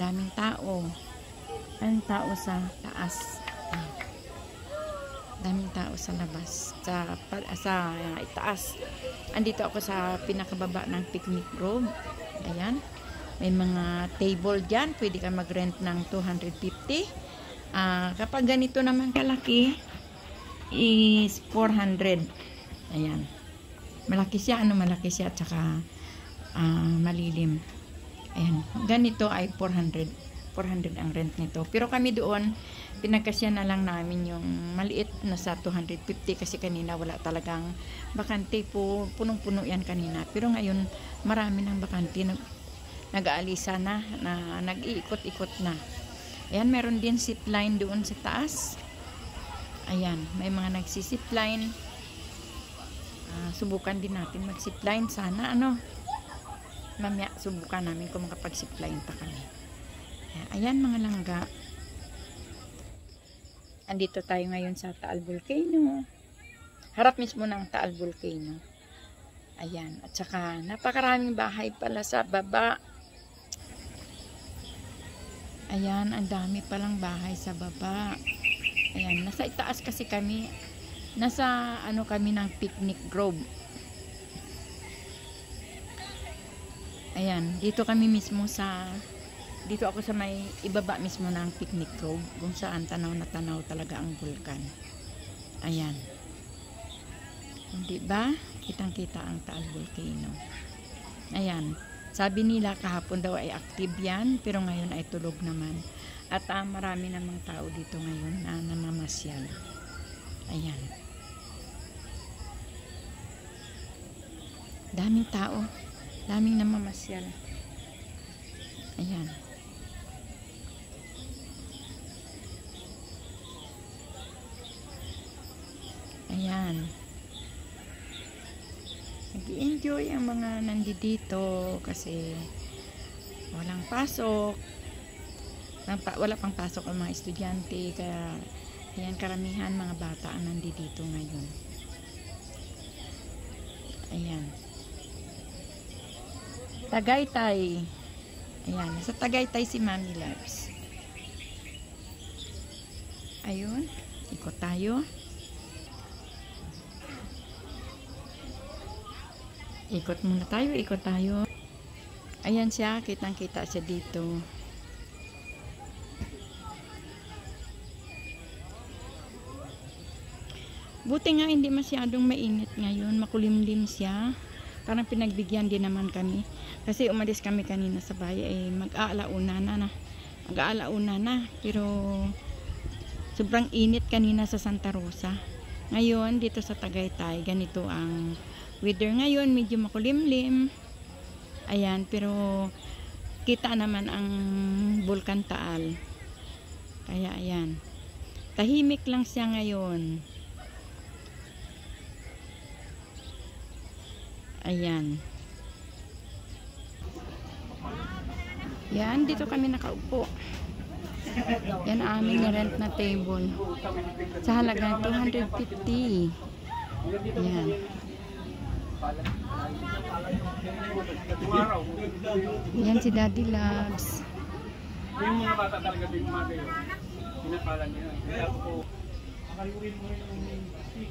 Daming tao. Daming tao sa taas. Daming tao sa labas. Sa itaas. Andito ako sa pinakababa ng picnic room. Ayan. May mga table dyan. Pwede ka mag-rent ng 250. Kapag ganito naman kalaki, is 400. Ayan. Malaki siya. Malaki siya. At saka malilim. Ayan. Ganito ay 400. 400 ang rent nito. Pero kami doon, pinagkasya na lang namin yung maliit na sa 250 kasi kanina wala talagang bakante po. Punong-puno yan kanina. Pero ngayon, marami ng bakante. Nag-aalisa na nag-iikot-ikot na. Ayan, meron din zipline doon sa taas. Ayan, may mga nagsisipline. Subukan din natin mag-zipline sana, mamaya subukan namin kung makapag-zipline pa kami. Ayan mga langga. Andito tayo ngayon sa Taal Volcano. Harap mismo ng Taal Volcano. Ayan, at saka napakaraming bahay pala sa baba. Ayan, ang dami palang bahay sa baba. Ayan, nasa itaas kasi kami. Nasa kami ng picnic grove. Ayan, dito kami mismo dito ako sa may ibaba mismo ng picnic grove kung saan tanaw na tanaw talaga ang bulkan. Ayan. Hindi ba? Kitang-kita ang Taal Volcano. Ayan. Sabi nila kahapon daw ay active yan, pero ngayon ay tulog naman. At marami namang tao dito ngayon na namamasyal. Ayan. Daming tao. Daming namamasyal. Ayan. Ayan. Nag-enjoy ang mga nandito kasi walang pasok. Wala pang pasok ang mga estudyante. Kaya ayan, karamihan mga bata ang nandito ngayon. Ayan. Tagaytay. Ayan. Sa Tagaytay si Mami Loves. Ayun. Ikot tayo. Ikot muna tayo. Ikot tayo. Ayan siya. Kitang-kita siya dito. Buti nga hindi masyadong mainit ngayon. Makulimlim siya. Parang pinagbigyan din naman kami. Kasi umalis kami kanina sa bahay. Mag-aalauna na. Mag-aalauna na. Pero sobrang init kanina sa Santa Rosa. Ngayon, dito sa Tagaytay, ganito ang weather ngayon. Medyo makulimlim. Ayan, pero kita naman ang Bulkan Taal. Kaya ayan. Tahimik lang siya ngayon. Ayan. Yan, dito kami nakaupo. Yan ang aming rent na table. Sa halagang 250. Yan. Yan si Daddy Loves. Yung mga bata talaga din mga pinapala niya. Kaya ako nakalimutin mo rin yung stick.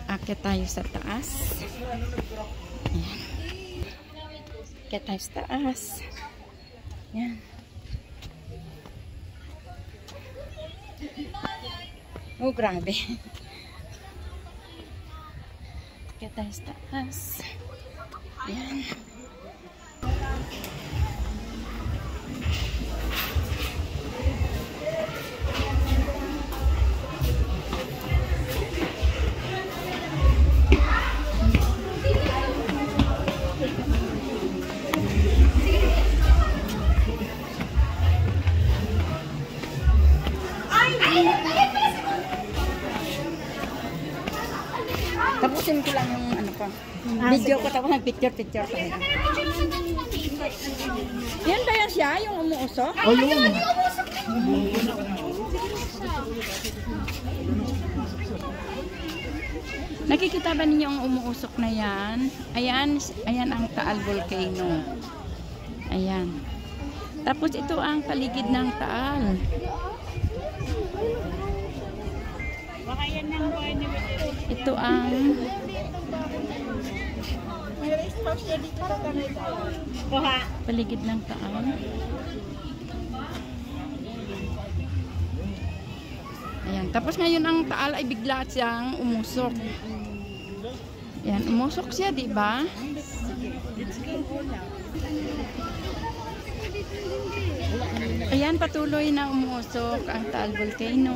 Akit tayo sa taas. Ayan. Akit tayo sa taas. Ayan. Oh, grabe. Akit tayo sa taas. Ayan. Tapusin ko lang yung ano ko. Video ko, tapos nag-picture-picture ko. Yan ba yan siya? Yung umuusok? Oh, yun. Nakikita ba ninyo ang umuusok na yan? Ayan, ayan ang Taal Volcano. Ayan. Tapos ito ang paligid ng Taal. Ito ang paligid ng Taal. Ayan. Tapos ngayon ang Taal ay bigla siyang umusok. Ayan, umusok siya, di ba? Ayan, patuloy na umusok ang Taal Volcano.